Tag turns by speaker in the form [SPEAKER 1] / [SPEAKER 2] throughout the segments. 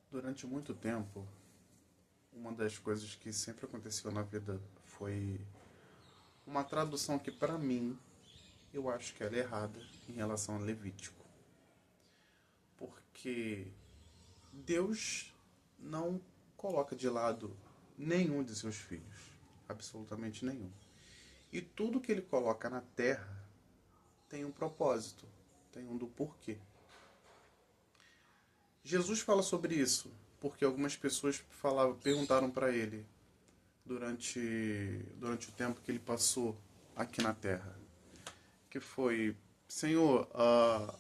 [SPEAKER 1] Durante muito tempo, uma das coisas que sempre aconteceu na vida foi uma tradução que, para mim, eu acho que ela é errada em relação a Levítico. Porque Deus não coloca de lado nenhum de seus filhos, absolutamente nenhum. E tudo que ele coloca na terra tem um propósito, tem um do porquê. Jesus fala sobre isso, porque algumas pessoas perguntaram para ele durante o tempo que ele passou aqui na Terra, que foi, Senhor,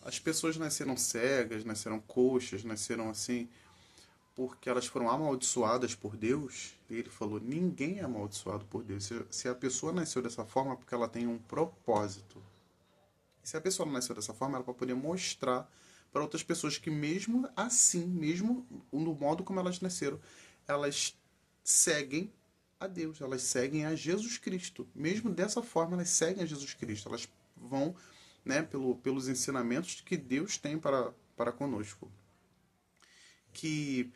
[SPEAKER 1] as pessoas nasceram cegas, nasceram coxas, nasceram assim, porque elas foram amaldiçoadas por Deus. E ele falou, ninguém é amaldiçoado por Deus. Se a pessoa nasceu dessa forma, é porque ela tem um propósito. E se a pessoa não nasceu dessa forma, ela vai poder mostrar para outras pessoas que mesmo assim, mesmo no modo como elas nasceram, elas seguem a Deus, elas seguem a Jesus Cristo. Mesmo dessa forma, elas seguem a Jesus Cristo. Elas vão, né, pelos ensinamentos que Deus tem para conosco. Que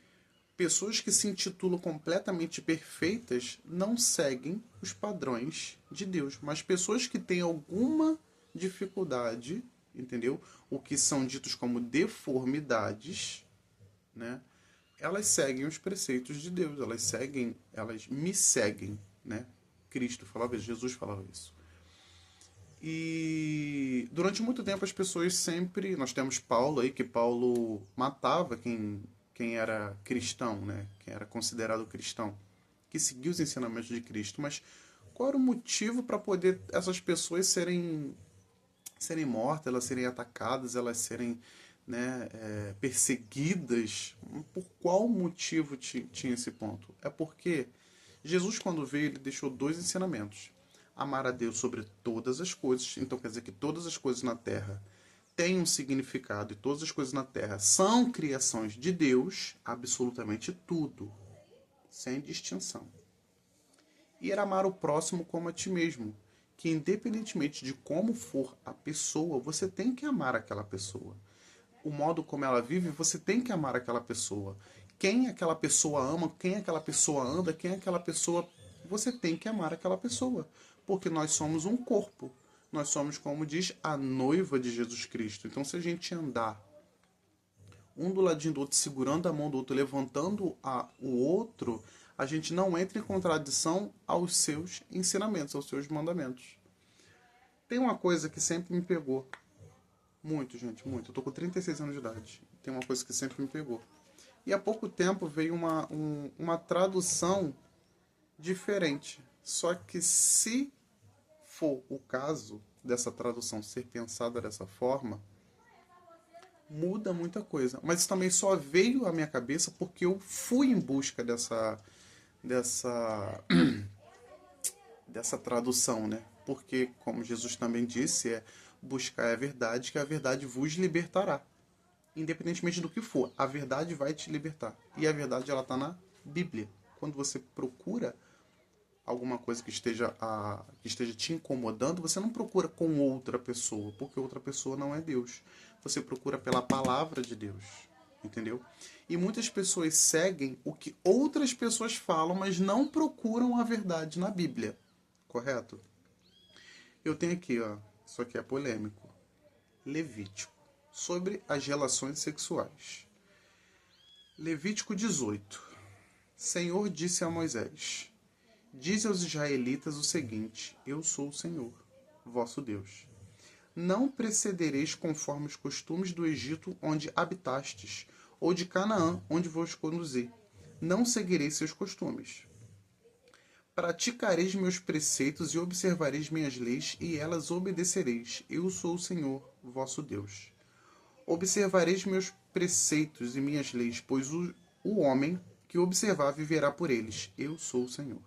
[SPEAKER 1] pessoas que se intitulam completamente perfeitas não seguem os padrões de Deus, mas pessoas que têm alguma dificuldade, entendeu? O que são ditos como deformidades, né? Elas seguem os preceitos de Deus, elas me seguem, né? Cristo falava isso, Jesus falava isso. E durante muito tempo as pessoas sempre. Nós temos Paulo aí, que Paulo matava quem era cristão, né? Quem era considerado cristão, que seguia os ensinamentos de Cristo. Mas qual era o motivo para poder essas pessoas serem mortas, elas serem atacadas, elas serem, né, perseguidas? Por qual motivo tinha esse ponto? É porque Jesus, quando veio, ele deixou dois ensinamentos. Amar a Deus sobre todas as coisas, então quer dizer que todas as coisas na terra têm um significado e todas as coisas na terra são criações de Deus, absolutamente tudo, sem distinção. E era amar o próximo como a ti mesmo, que independentemente de como for a pessoa, você tem que amar aquela pessoa. O modo como ela vive, você tem que amar aquela pessoa. Quem aquela pessoa ama, quem aquela pessoa anda, quem aquela pessoa. Você tem que amar aquela pessoa. Porque nós somos um corpo. Nós somos, como diz, a noiva de Jesus Cristo. Então, se a gente andar um do ladinho do outro, segurando a mão do outro, levantando o outro, a gente não entra em contradição aos seus ensinamentos, aos seus mandamentos. Tem uma coisa que sempre me pegou. Muito, gente, muito. Eu tô com 36 anos de idade. Tem uma coisa que sempre me pegou. E há pouco tempo veio uma tradução diferente. Só que se for o caso dessa tradução ser pensada dessa forma, muda muita coisa. Mas isso também só veio à minha cabeça porque eu fui em busca dessa, dessa tradução, né? Porque, como Jesus também disse, é buscar a verdade, que a verdade vos libertará. Independentemente do que for, a verdade vai te libertar. E a verdade, ela está na Bíblia. Quando você procura alguma coisa que esteja te incomodando, você não procura com outra pessoa, porque outra pessoa não é Deus. Você procura pela palavra de Deus, entendeu? E muitas pessoas seguem o que outras pessoas falam, mas não procuram a verdade na Bíblia, correto? Eu tenho aqui, ó, isso aqui é polêmico. Levítico, sobre as relações sexuais. Levítico 18. Senhor disse a Moisés: Dize aos israelitas o seguinte: Eu sou o Senhor, vosso Deus. Não precedereis conforme os costumes do Egito onde habitastes, ou de Canaã onde vos conduzi. Não seguireis seus costumes. Praticareis meus preceitos e observareis minhas leis, e elas obedecereis. Eu sou o Senhor, vosso Deus. Observareis meus preceitos e minhas leis, pois o homem que observar viverá por eles. Eu sou o Senhor.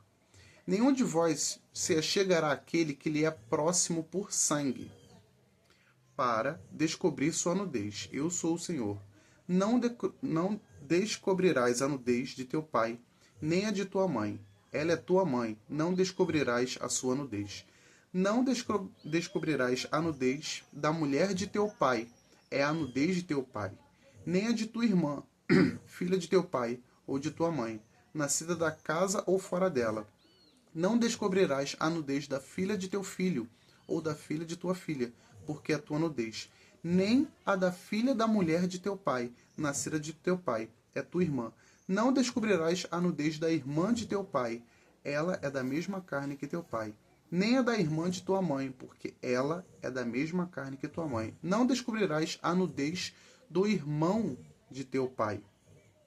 [SPEAKER 1] Nenhum de vós se achegará àquele que lhe é próximo por sangue, para descobrir sua nudez. Eu sou o Senhor. Não descobrirás a nudez de teu pai, nem a de tua mãe. Ela é tua mãe. Não descobrirás a sua nudez. Não descobrirás a nudez da mulher de teu pai. É a nudez de teu pai. Nem a de tua irmã. filha de teu pai ou de tua mãe, nascida da casa ou fora dela. Não descobrirás a nudez da filha de teu filho ou da filha de tua filha, porque é tua nudez, nem a da filha da mulher de teu pai, nascida de teu pai, é tua irmã. Não descobrirás a nudez da irmã de teu pai, ela é da mesma carne que teu pai. Nem a da irmã de tua mãe, porque ela é da mesma carne que tua mãe. Não descobrirás a nudez do irmão de teu pai,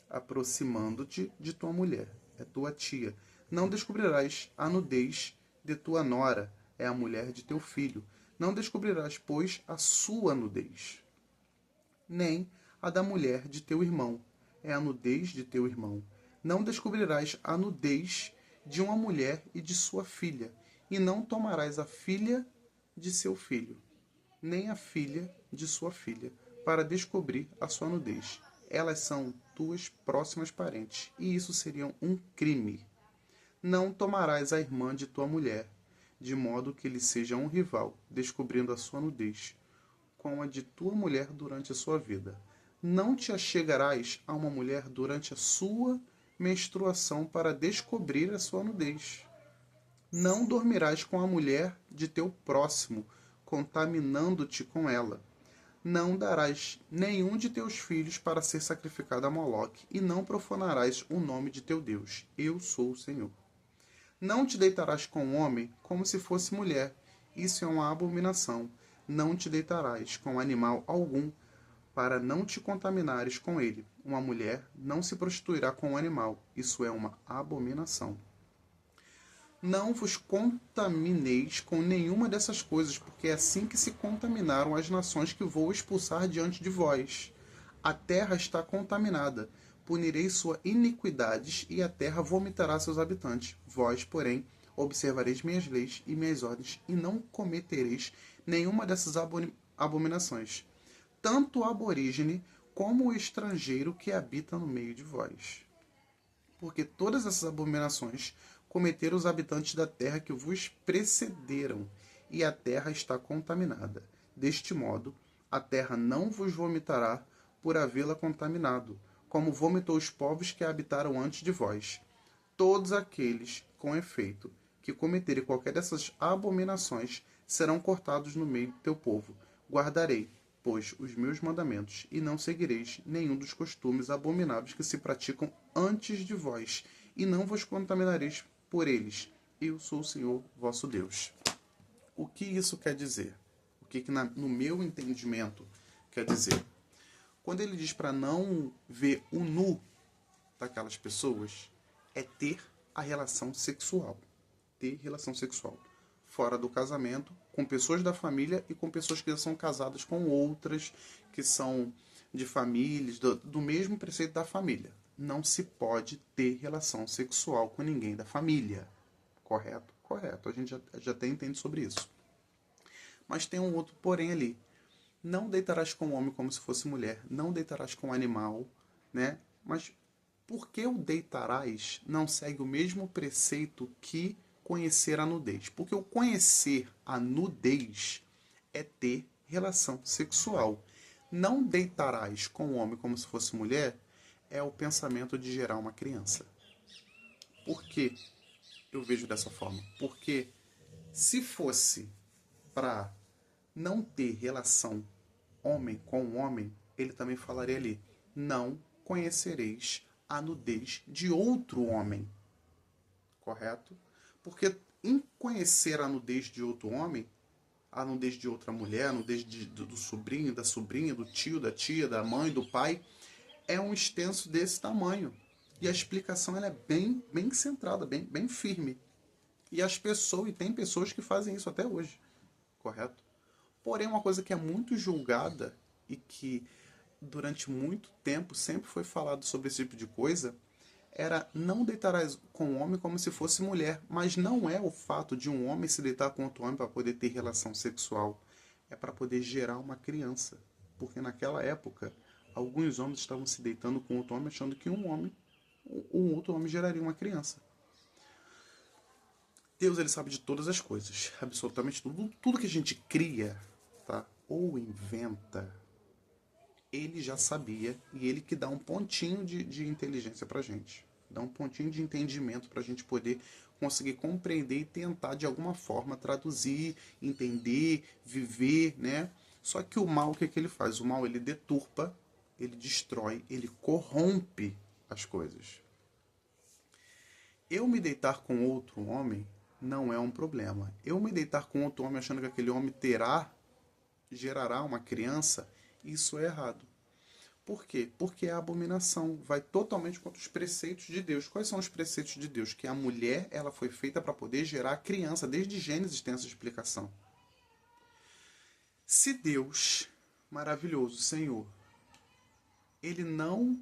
[SPEAKER 1] aproximando-te de tua mulher, é tua tia. Não descobrirás a nudez de tua nora, é a mulher de teu filho. Não descobrirás, pois, a sua nudez, nem a da mulher de teu irmão, é a nudez de teu irmão. Não descobrirás a nudez de uma mulher e de sua filha, e não tomarás a filha de seu filho, nem a filha de sua filha, para descobrir a sua nudez. Elas são tuas próximas parentes, e isso seria um crime. Não tomarás a irmã de tua mulher, de modo que lhe seja um rival, descobrindo a sua nudez, com a de tua mulher durante a sua vida. Não te achegarás a uma mulher durante a sua menstruação para descobrir a sua nudez. Não dormirás com a mulher de teu próximo, contaminando-te com ela. Não darás nenhum de teus filhos para ser sacrificado a Moloque, e não profanarás o nome de teu Deus. Eu sou o Senhor. Não te deitarás com um homem como se fosse mulher. Isso é uma abominação. Não te deitarás com animal algum, para não te contaminares com ele. Uma mulher não se prostituirá com um animal. Isso é uma abominação. Não vos contamineis com nenhuma dessas coisas, porque é assim que se contaminaram as nações que vou expulsar diante de vós. A terra está contaminada. Punirei suas iniquidades, e a terra vomitará seus habitantes. Vós, porém, observareis minhas leis e minhas ordens, e não cometereis nenhuma dessas abominações. Tanto o aborígene como o estrangeiro que habita no meio de vós. Porque todas essas abominações cometeram os habitantes da terra que vos precederam, e a terra está contaminada. Deste modo, a terra não vos vomitará por havê-la contaminado, como vomitou os povos que a habitaram antes de vós. Todos aqueles, com efeito, que cometerem qualquer dessas abominações, serão cortados no meio do teu povo. Guardarei, pois, os meus mandamentos, e não seguireis nenhum dos costumes abomináveis que se praticam antes de vós, e não vos contaminareis por eles. Eu sou o Senhor vosso Deus. O que isso quer dizer? O que no meu entendimento quer dizer? Quando ele diz para não ver o nu daquelas pessoas, é ter a relação sexual. Ter relação sexual. Fora do casamento, com pessoas da família e com pessoas que já são casadas com outras, que são de famílias, do mesmo preceito da família. Não se pode ter relação sexual com ninguém da família. Correto? Correto. A gente já até entende sobre isso. Mas tem um outro porém ali. Não deitarás com o homem como se fosse mulher. Não deitarás com o animal, né? Mas por que o deitarás não segue o mesmo preceito que conhecer a nudez? Porque o conhecer a nudez é ter relação sexual. Não deitarás com o homem como se fosse mulher é o pensamento de gerar uma criança. Por que eu vejo dessa forma? Porque se fosse para não ter relação homem com homem, ele também falaria ali: não conhecereis a nudez de outro homem. Correto? Porque em conhecer a nudez de outro homem, a nudez de outra mulher, a nudez do sobrinho, da sobrinha, do tio, da tia, da mãe, do pai, é um extenso desse tamanho. E a explicação ela é bem centrada, bem firme. E tem pessoas que fazem isso até hoje. Correto? Porém, uma coisa que é muito julgada e que durante muito tempo sempre foi falado sobre esse tipo de coisa era: não deitarás com um homem como se fosse mulher. Mas não é o fato de um homem se deitar com outro homem para poder ter relação sexual. É para poder gerar uma criança. Porque naquela época, alguns homens estavam se deitando com outro homem achando que um outro homem geraria uma criança. Deus, ele sabe de todas as coisas. Absolutamente tudo. Tudo que a gente cria, tá? Ou inventa, ele já sabia e ele que dá um pontinho de inteligência pra gente. Dá um pontinho de entendimento pra gente poder conseguir compreender e tentar de alguma forma traduzir, entender, viver, né? Só que o mal, o que, é que ele faz? O mal, ele deturpa, ele destrói, ele corrompe as coisas. Eu me deitar com outro homem não é um problema. Eu me deitar com outro homem achando que aquele homem gerará uma criança, isso é errado. Por quê? Porque é abominação, vai totalmente contra os preceitos de Deus. Quais são os preceitos de Deus? Que a mulher, ela foi feita para poder gerar criança, desde Gênesis tem essa explicação. Se Deus, maravilhoso Senhor, ele não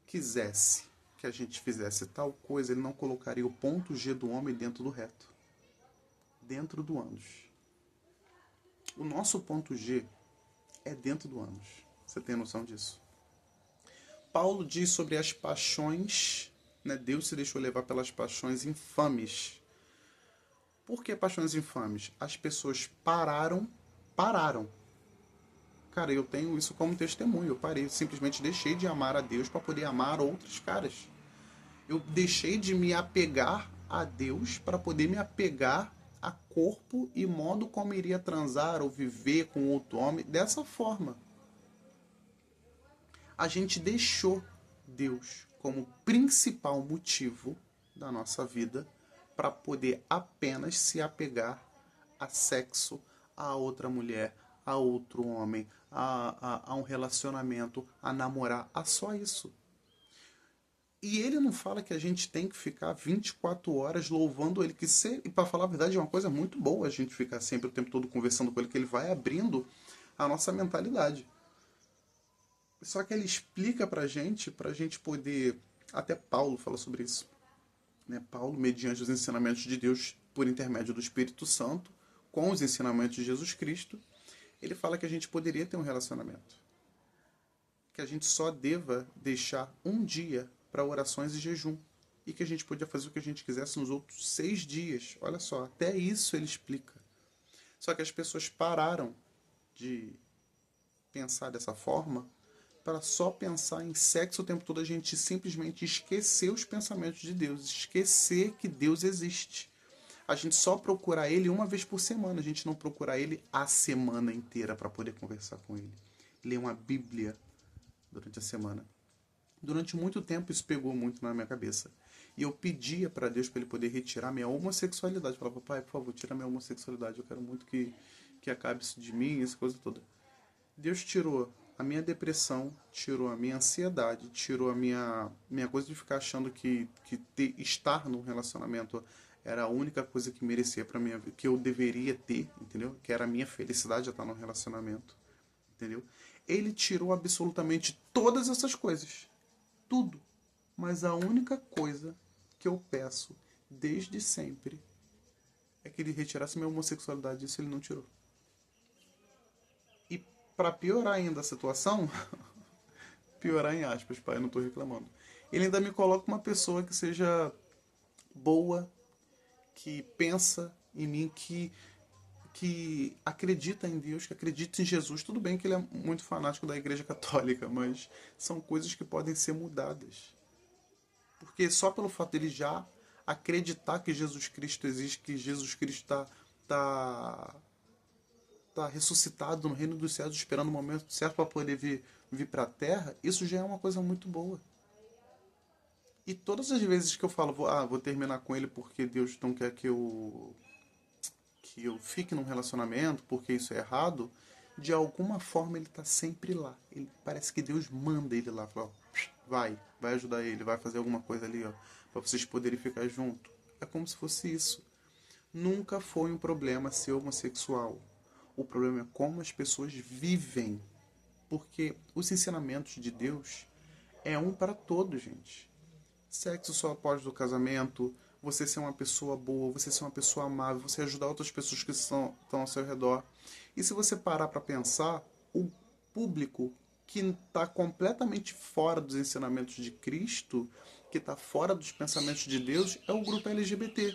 [SPEAKER 1] quisesse que a gente fizesse tal coisa, ele não colocaria o ponto G do homem dentro do reto, dentro do ânus. O nosso ponto G é dentro do ânus. Você tem noção disso? Paulo diz sobre as paixões, né? Deus se deixou levar pelas paixões infames. Por que paixões infames? As pessoas pararam. Cara, eu tenho isso como testemunho. Eu parei, simplesmente deixei de amar a Deus para poder amar outros caras. Eu deixei de me apegar a Deus para poder me apegar a corpo e modo como iria transar ou viver com outro homem dessa forma. A gente deixou Deus como principal motivo da nossa vida para poder apenas se apegar a sexo, a outra mulher, a outro homem, a um relacionamento, a namorar, a só isso. E ele não fala que a gente tem que ficar 24 horas louvando ele, que e para falar a verdade é uma coisa muito boa a gente ficar sempre o tempo todo conversando com ele, que ele vai abrindo a nossa mentalidade. Só que ele explica pra gente poder, até Paulo fala sobre isso, né? Paulo, mediante os ensinamentos de Deus por intermédio do Espírito Santo, com os ensinamentos de Jesus Cristo, ele fala que a gente poderia ter um relacionamento. Que a gente só deva deixar um dia para orações e jejum. E que a gente podia fazer o que a gente quisesse nos outros 6 dias. Olha só, até isso ele explica. Só que as pessoas pararam de pensar dessa forma para só pensar em sexo o tempo todo. A gente simplesmente esquecer os pensamentos de Deus. Esquecer que Deus existe. A gente só procurar ele uma vez por semana. A gente não procurar ele a semana inteira para poder conversar com ele. Ler uma Bíblia durante a semana. Durante muito tempo isso pegou muito na minha cabeça. E eu pedia para Deus para ele poder retirar minha homossexualidade. Eu falava, pai, por favor, tira minha homossexualidade. Eu quero muito que acabe isso de mim, essa coisa toda. Deus tirou a minha depressão, tirou a minha ansiedade, tirou a minha coisa de ficar achando que estar num relacionamento era a única coisa que merecia para minha vida, que eu deveria ter, entendeu? Que era a minha felicidade de estar num relacionamento, entendeu? Ele tirou absolutamente todas essas coisas, tudo. Mas a única coisa que eu peço desde sempre é que ele retirasse minha homossexualidade, isso ele não tirou. E para piorar ainda a situação, piorar em aspas, pai, eu não estou reclamando. Ele ainda me coloca uma pessoa que seja boa, que pensa em mim, que acredita em Deus, que acredita em Jesus. Tudo bem que ele é muito fanático da Igreja Católica, mas são coisas que podem ser mudadas. Porque só pelo fato dele já acreditar que Jesus Cristo existe, que Jesus Cristo tá ressuscitado no reino dos céus, esperando o momento certo para poder vir para a terra, isso já é uma coisa muito boa. E todas as vezes que eu falo, vou terminar com ele porque Deus não quer que eu fique num relacionamento, porque isso é errado, de alguma forma ele está sempre lá. Parece que Deus manda ele lá, fala, vai ajudar ele, vai fazer alguma coisa ali, para vocês poderem ficar junto. É como se fosse isso. Nunca foi um problema ser homossexual. O problema é como as pessoas vivem. Porque os ensinamentos de Deus é um para todos, gente. Sexo só após do casamento, você ser uma pessoa boa, você ser uma pessoa amável, você ajudar outras pessoas que estão ao seu redor. E se você parar para pensar, o público que está completamente fora dos ensinamentos de Cristo, que está fora dos pensamentos de Deus, é o grupo LGBT,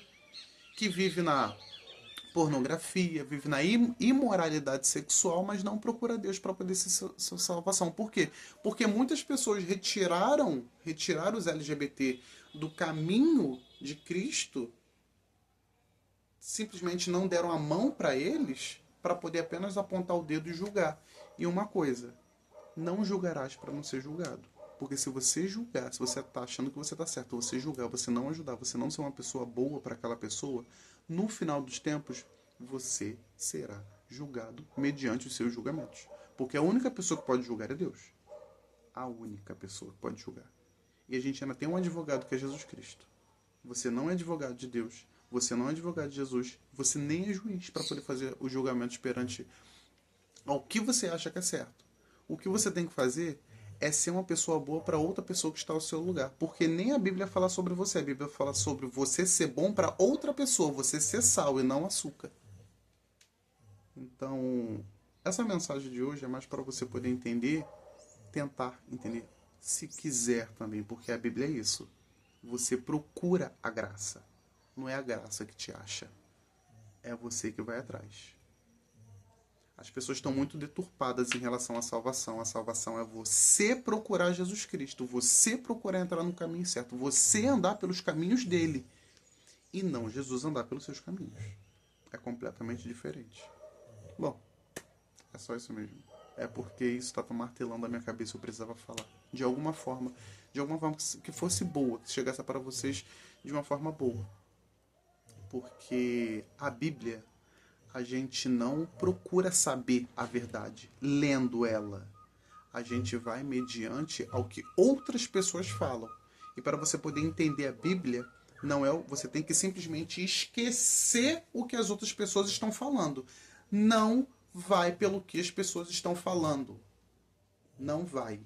[SPEAKER 1] que vive na pornografia, vive na imoralidade sexual, mas não procura Deus para poder ser sua salvação. Por quê? Porque muitas pessoas retiraram os LGBT do caminho de Cristo, simplesmente não deram a mão para eles, para poder apenas apontar o dedo e julgar. E uma coisa, não julgarás para não ser julgado. Porque se você julgar, se você está achando que você está certo, você julgar, você não ajudar, você não ser uma pessoa boa para aquela pessoa, no final dos tempos, você será julgado mediante os seus julgamentos. Porque a única pessoa que pode julgar é Deus. A única pessoa que pode julgar. E a gente ainda tem um advogado que é Jesus Cristo. Você não é advogado de Deus, você não é advogado de Jesus, você nem é juiz para poder fazer os julgamentos perante ao que você acha que é certo. O que você tem que fazer é ser uma pessoa boa para outra pessoa que está ao seu lugar. Porque nem a Bíblia fala sobre você. A Bíblia fala sobre você ser bom para outra pessoa. Você ser sal e não açúcar. Então, essa mensagem de hoje é mais para você poder entender, tentar entender, se quiser também. Porque a Bíblia é isso. Você procura a graça. Não é a graça que te acha. É você que vai atrás. As pessoas estão muito deturpadas em relação à salvação. A salvação é você procurar Jesus Cristo, você procurar entrar no caminho certo, você andar pelos caminhos dele e não Jesus andar pelos seus caminhos. É completamente diferente. Bom, é só isso mesmo. É porque isso estava martelando a minha cabeça, eu precisava falar. De alguma forma que fosse boa, que chegasse para vocês de uma forma boa. Porque a Bíblia, a gente não procura saber a verdade lendo ela. A gente vai mediante ao que outras pessoas falam. E para você poder entender a Bíblia, não é, você tem que simplesmente esquecer o que as outras pessoas estão falando. Não vai pelo que as pessoas estão falando. Não vai.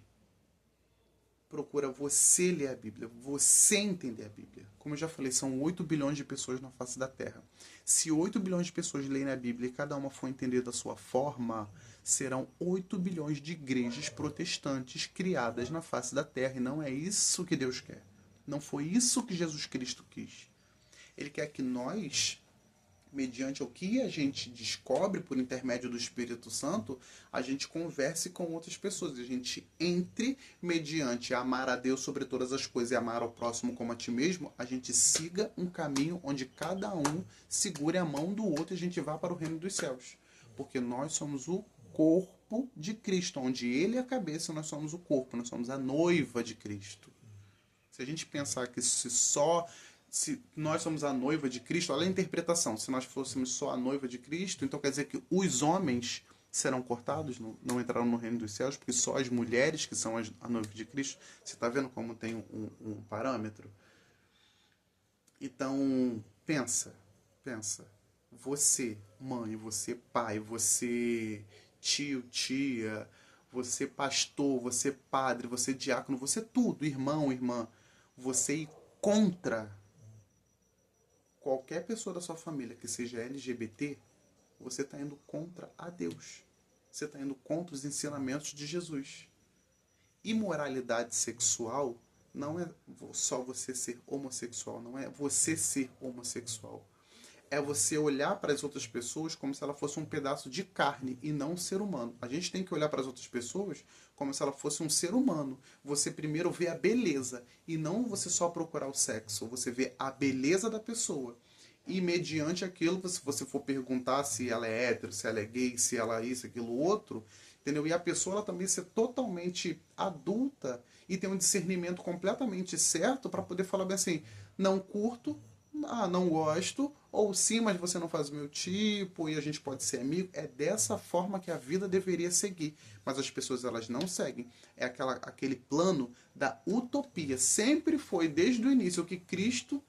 [SPEAKER 1] Procura você ler a Bíblia, você entender a Bíblia. Como eu já falei, são 8 bilhões de pessoas na face da Terra. Se 8 bilhões de pessoas lerem a Bíblia e cada uma for entender da sua forma, serão 8 bilhões de igrejas protestantes criadas na face da Terra. E não é isso que Deus quer. Não foi isso que Jesus Cristo quis. Ele quer que nós, mediante o que a gente descobre por intermédio do Espírito Santo, a gente converse com outras pessoas. A gente entre mediante amar a Deus sobre todas as coisas e amar ao próximo como a ti mesmo. A gente siga um caminho onde cada um segure a mão do outro e a gente vá para o reino dos céus. Porque nós somos o corpo de Cristo, onde Ele é a cabeça, nós somos o corpo, nós somos a noiva de Cristo. Se a gente pensar que se nós somos a noiva de Cristo, olha a interpretação, se nós fôssemos só a noiva de Cristo, então quer dizer que os homens serão cortados, não entrarão no reino dos céus, porque só as mulheres que são a noiva de Cristo. Você está vendo como tem um parâmetro? Então, pensa. Você, mãe, você, pai, você, tio, tia, você, pastor, você, padre, você, diácono, você tudo, irmão, irmã. Você ir contra qualquer pessoa da sua família que seja LGBT, você está indo contra a Deus. Você está indo contra os ensinamentos de Jesus. Imoralidade sexual não é só você ser homossexual, não é você ser homossexual. É você olhar para as outras pessoas como se ela fosse um pedaço de carne e não um ser humano. A gente tem que olhar para as outras pessoas como se ela fosse um ser humano. Você primeiro vê a beleza e não você só procurar o sexo. Você vê a beleza da pessoa. E mediante aquilo, se você for perguntar se ela é hétero, se ela é gay, se ela é isso, aquilo, outro, entendeu? E a pessoa ela também ser totalmente adulta e ter um discernimento completamente certo para poder falar bem assim, não curto, não gosto, ou sim, mas você não faz o meu tipo e a gente pode ser amigo. É dessa forma que a vida deveria seguir. Mas as pessoas elas não seguem. É aquele plano da utopia. Sempre foi, desde o início, o que Cristo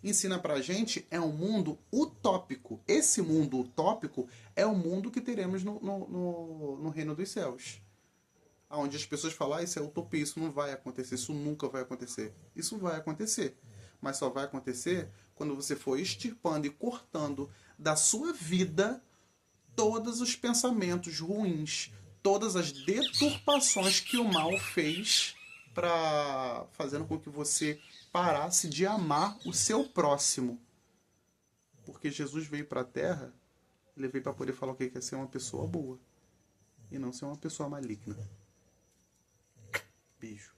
[SPEAKER 1] ensina pra gente é um mundo utópico. Esse mundo utópico é o mundo que teremos no reino dos céus. Onde as pessoas falam, isso é utopia, isso não vai acontecer, isso nunca vai acontecer. Isso vai acontecer. Mas só vai acontecer quando você for extirpando e cortando da sua vida todos os pensamentos ruins, todas as deturpações que o mal fez fazendo com que você parasse de amar o seu próximo. Porque Jesus veio para a Terra, ele veio para poder falar o que é ser uma pessoa boa e não ser uma pessoa maligna. Beijo.